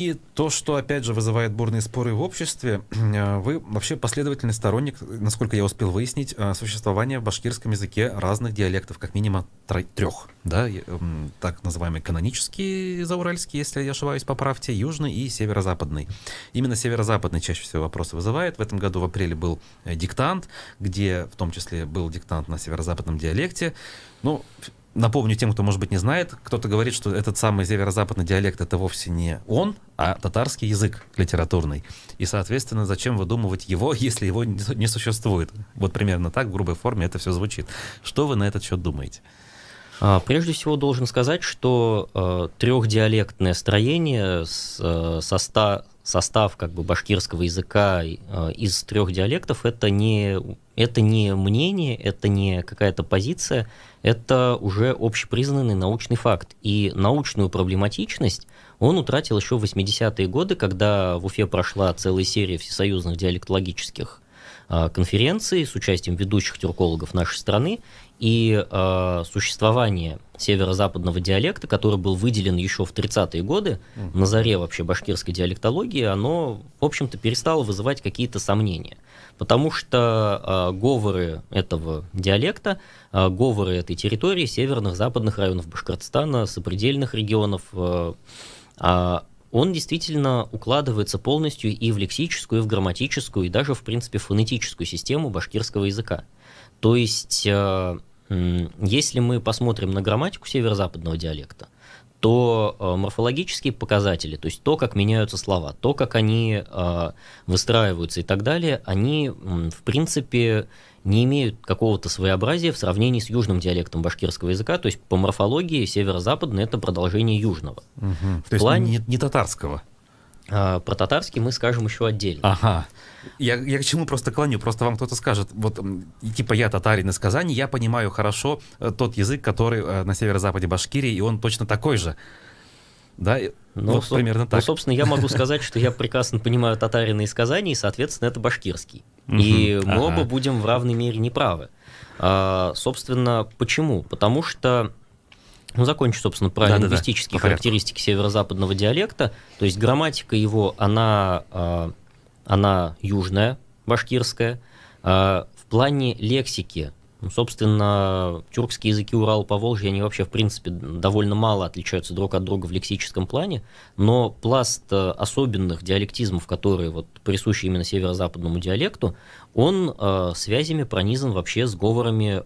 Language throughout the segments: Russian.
И то, что, опять же, вызывает бурные споры в обществе, вы вообще последовательный сторонник, насколько я успел выяснить, существования в башкирском языке разных диалектов, как минимум трех, да, так называемый канонический зауральский, если я ошибаюсь, поправьте, южный и северо-западный. Именно северо-западный чаще всего вопросы вызывает. В этом году в апреле был диктант, где в том числе был диктант на северо-западном диалекте. Ну, напомню тем, кто, может быть, не знает, кто-то говорит, что этот самый северо-западный диалект — это вовсе не он, а татарский язык литературный. И, соответственно, зачем выдумывать его, если его не существует? Вот примерно так, в грубой форме, это все звучит. Что вы на этот счет думаете? Прежде всего должен сказать, что трехдиалектное строение, состав как бы башкирского языка из трех диалектов — это не мнение, это не какая-то позиция, это уже общепризнанный научный факт. И научную проблематичность он утратил еще в 80-е годы, когда в Уфе прошла целая серия всесоюзных диалектологических конференций с участием ведущих тюркологов нашей страны, и существование северо-западного диалекта, который был выделен еще в 30-е годы, на заре вообще башкирской диалектологии, оно, в общем-то, перестало вызывать какие-то сомнения. Потому что говоры этого диалекта, говоры этой территории, северных, западных районов Башкортостана, сопредельных регионов, он действительно укладывается полностью и в лексическую, и в грамматическую, и даже, в принципе, в фонетическую систему башкирского языка. То есть, если мы посмотрим на грамматику северо-западного диалекта, то морфологические показатели, то есть то, как меняются слова, то, как они выстраиваются и так далее, они, в принципе, не имеют какого-то своеобразия в сравнении с южным диалектом башкирского языка, то есть по морфологии северо-западный — это продолжение южного. То есть не татарского? Про татарский мы скажем еще отдельно. Ага. Я к чему просто клоню? Просто вам кто-то скажет, вот типа я татарин из Казани, я понимаю хорошо тот язык, который на северо-западе Башкирии, и он точно такой же. Да, вот примерно так. Ну, собственно, я могу сказать, что я прекрасно понимаю татарина из Казани, и, соответственно, это башкирский. И мы оба будем в равной мере неправы. Собственно, почему? Потому что, закончу, собственно, про лингвистические характеристики северо-западного диалекта. То есть грамматика его, она южная, башкирская. В плане лексики, собственно, тюркские языки Урала-Поволжья, они вообще, в принципе, довольно мало отличаются друг от друга в лексическом плане, но пласт особенных диалектизмов, которые вот присущи именно северо-западному диалекту, он связями пронизан вообще с говорами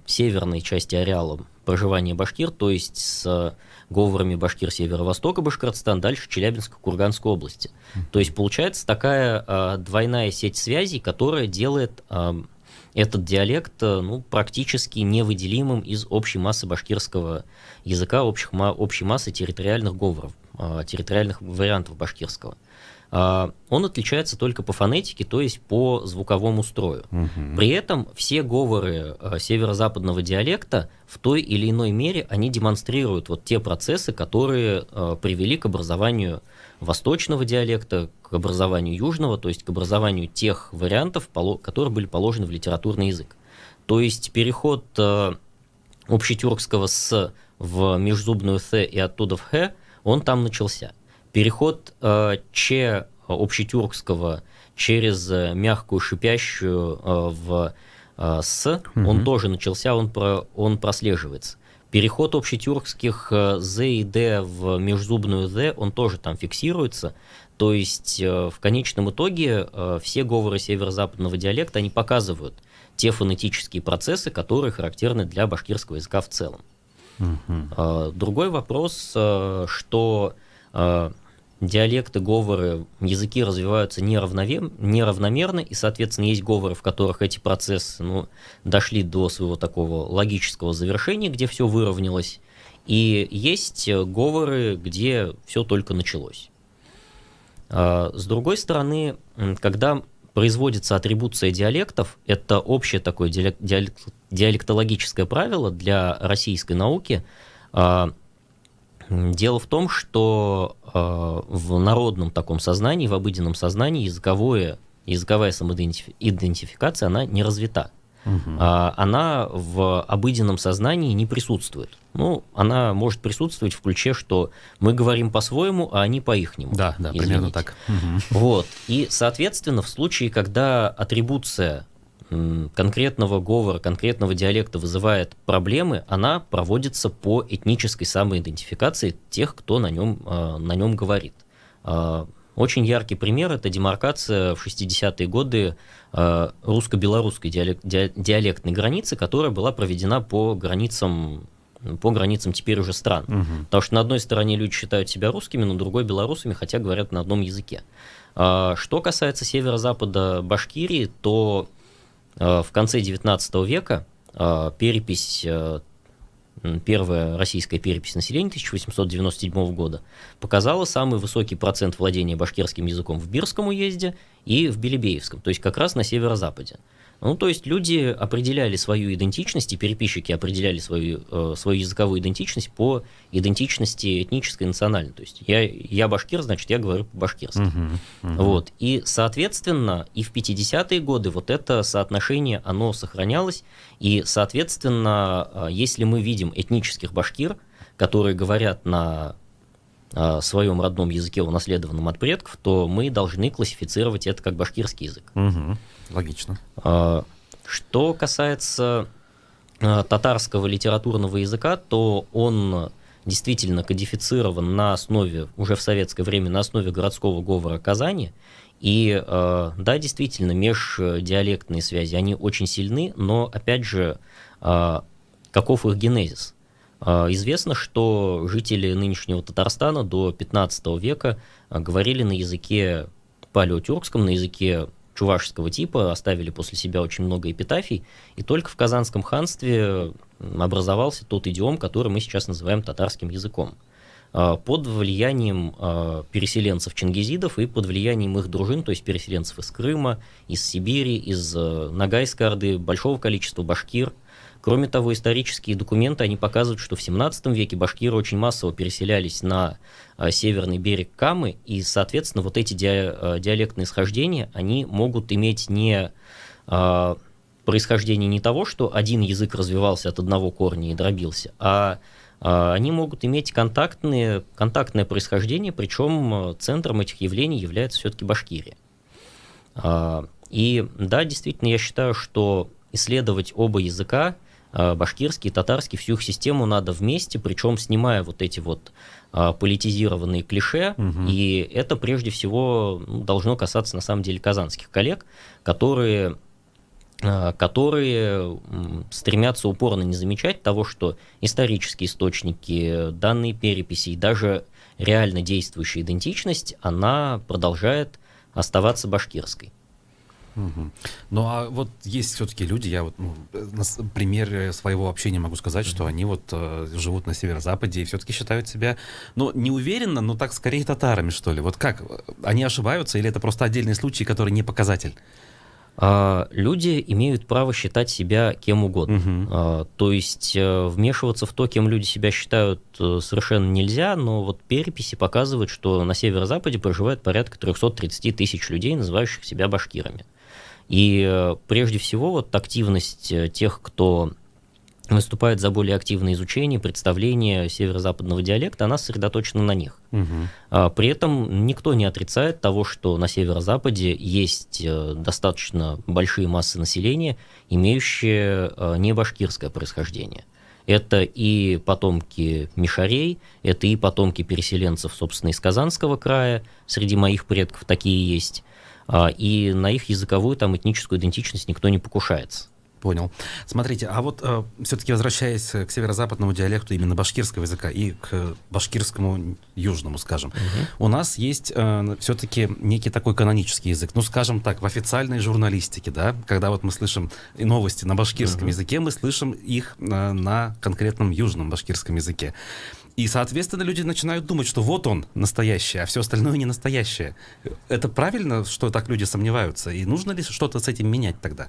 северной части ареала проживания башкир, то есть с говорами башкир северо-востока Башкортостана, дальше Челябинско-Курганской области. То есть получается такая двойная сеть связей, которая делает этот диалект практически невыделимым из общей массы башкирского языка, общей массы территориальных говоров, территориальных вариантов башкирского. Он отличается только по фонетике, то есть по звуковому строю. При этом все говоры северо-западного диалекта в той или иной мере они демонстрируют вот те процессы, которые привели к образованию восточного диалекта, к образованию южного, то есть к образованию тех вариантов, которые были положены в литературный язык. То есть переход общетюркского «с» в межзубную «th» и оттуда в «х», он там начался. Переход «ч» общетюркского через мягкую шипящую в «с», он тоже начался, он прослеживается. Переход общетюркских «з» и «д» в межзубную «д», он тоже там фиксируется. То есть в конечном итоге все говоры северо-западного диалекта, они показывают те фонетические процессы, которые характерны для башкирского языка в целом. Другой вопрос, что диалекты, говоры, языки развиваются неравномерно, и, соответственно, есть говоры, в которых эти процессы дошли до своего такого логического завершения, где все выровнялось, и есть говоры, где все только началось. С другой стороны, когда производится атрибуция диалектов, это общее такое диалектологическое правило для российской науки. Дело в том, что в народном таком сознании, в обыденном сознании языковая самоидентификация, она не развита. она в обыденном сознании не присутствует. Ну, она может присутствовать в ключе, что мы говорим по-своему, а они по-ихнему. Да, примерно так. Вот. И, соответственно, в случае, когда атрибуция конкретного говора, конкретного диалекта вызывает проблемы, она проводится по этнической самоидентификации тех, кто на нем говорит. Очень яркий пример – это демаркация в 60-е годы русско-белорусской диалектной границы, которая была проведена по границам теперь уже стран. Потому что на одной стороне люди считают себя русскими, на другой – белорусами, хотя говорят на одном языке. Что касается северо-запада Башкирии, то в конце XIX века первая российская перепись населения 1897 года показала самый высокий процент владения башкирским языком в Бирском уезде и в Белебеевском, то есть как раз на северо-западе. Ну, то есть люди определяли свою идентичность, и переписчики определяли свою языковую идентичность по идентичности этнической и национальной. То есть я башкир, значит, я говорю по-башкирски. Вот. И, соответственно, и в 50-е годы вот это соотношение, оно сохранялось, и, соответственно, если мы видим этнических башкир, которые говорят на своем родном языке, унаследованном от предков, то мы должны классифицировать это как башкирский язык. Логично. Что касается татарского литературного языка, то он действительно кодифицирован на основе, уже в советское время, на основе городского говора Казани. И да, действительно, междиалектные связи, они очень сильны, но, опять же, каков их генезис? Известно, что жители нынешнего Татарстана до 15 века говорили на языке палеотюркском, на языке чувашского типа, оставили после себя очень много эпитафий, и только в Казанском ханстве образовался тот идиом, который мы сейчас называем татарским языком. Под влиянием переселенцев-чингизидов и под влиянием их дружин, то есть переселенцев из Крыма, из Сибири, из Ногайской Орды, большого количества башкир. Кроме того, исторические документы, они показывают, что в 17 веке башкиры очень массово переселялись на северный берег Камы, и, соответственно, вот эти диалектные схождения, они могут иметь происхождение не того, что один язык развивался от одного корня и дробился, а они могут иметь контактное происхождение, причем центром этих явлений является все-таки Башкирия. И да, действительно, я считаю, что исследовать оба языка, башкирский и татарский, всю их систему надо вместе, причем снимая вот эти вот политизированные клише, и это прежде всего должно касаться на самом деле казанских коллег, которые стремятся упорно не замечать того, что исторические источники, данные переписи и даже реально действующая идентичность, она продолжает оставаться башкирской. Ну, а вот есть все-таки люди, я вот на примере своего общения могу сказать, что они вот живут на северо-западе и все-таки считают себя, ну, не уверенно, но так скорее татарами, что ли. Вот как? Они ошибаются или это просто отдельный случай, который не показатель? Люди имеют право считать себя кем угодно. То есть вмешиваться в то, кем люди себя считают, совершенно нельзя, но вот переписи показывают, что на северо-западе проживает порядка 330 тысяч людей, называющих себя башкирами. И прежде всего вот активность тех, кто выступает за более активное изучение, представление северо-западного диалекта, она сосредоточена на них. При этом никто не отрицает того, что на северо-западе есть достаточно большие массы населения, имеющие не башкирское происхождение. Это и потомки мишарей, это и потомки переселенцев, собственно, из Казанского края, среди моих предков такие есть, и на их языковую, там, этническую идентичность никто не покушается. Понял. Смотрите, а вот все-таки возвращаясь к северо-западному диалекту именно башкирского языка и к башкирскому южному, скажем, у нас есть все-таки некий такой канонический язык, ну, скажем так, в официальной журналистике, да, когда вот мы слышим новости на башкирском языке, мы слышим их на конкретном южном башкирском языке. И, соответственно, люди начинают думать, что вот он настоящий, а все остальное не настоящее. Это правильно, что так люди сомневаются? И нужно ли что-то с этим менять тогда?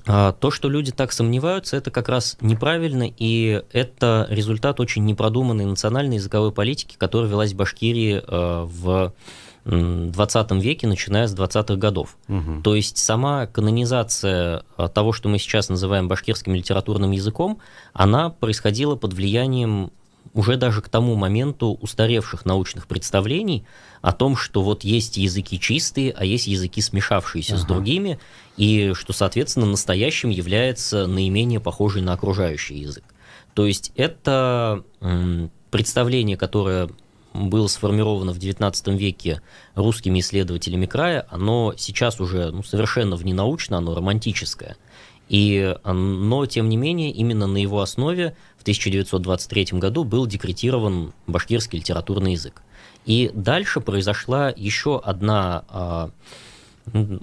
То, что люди так сомневаются, это как раз неправильно, и это результат очень непродуманной национальной языковой политики, которая велась в Башкирии в 20 веке, начиная с 20-х годов. То есть сама канонизация того, что мы сейчас называем башкирским литературным языком, она происходила под влиянием уже даже к тому моменту устаревших научных представлений о том, что вот есть языки чистые, а есть языки, смешавшиеся с другими, и что, соответственно, настоящим является наименее похожий на окружающий язык. То есть это представление, которое было сформировано в XIX веке русскими исследователями края, оно сейчас уже совершенно вненаучно, оно романтическое. Но, тем не менее, именно на его основе в 1923 году был декретирован башкирский литературный язык. И дальше произошла еще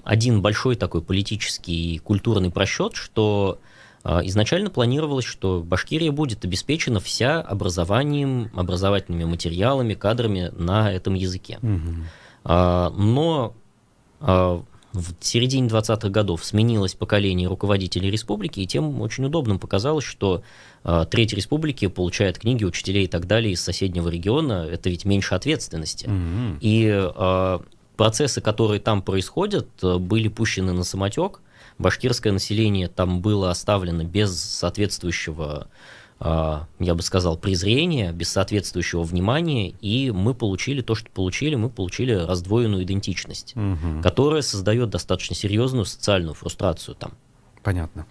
один большой такой политический и культурный просчет, что изначально планировалось, что Башкирия будет обеспечена вся образованием, образовательными материалами, кадрами на этом языке. Но в середине 20-х годов сменилось поколение руководителей республики, и тем очень удобным показалось, что Третья республика получает книги учителей и так далее из соседнего региона, это ведь меньше ответственности. И процессы, которые там происходят, были пущены на самотек. Башкирское население там было оставлено без соответствующего, я бы сказал, презрения, без соответствующего внимания, и мы получили то, что получили, мы получили раздвоенную идентичность, которая создает достаточно серьезную социальную фрустрацию там. Понятно.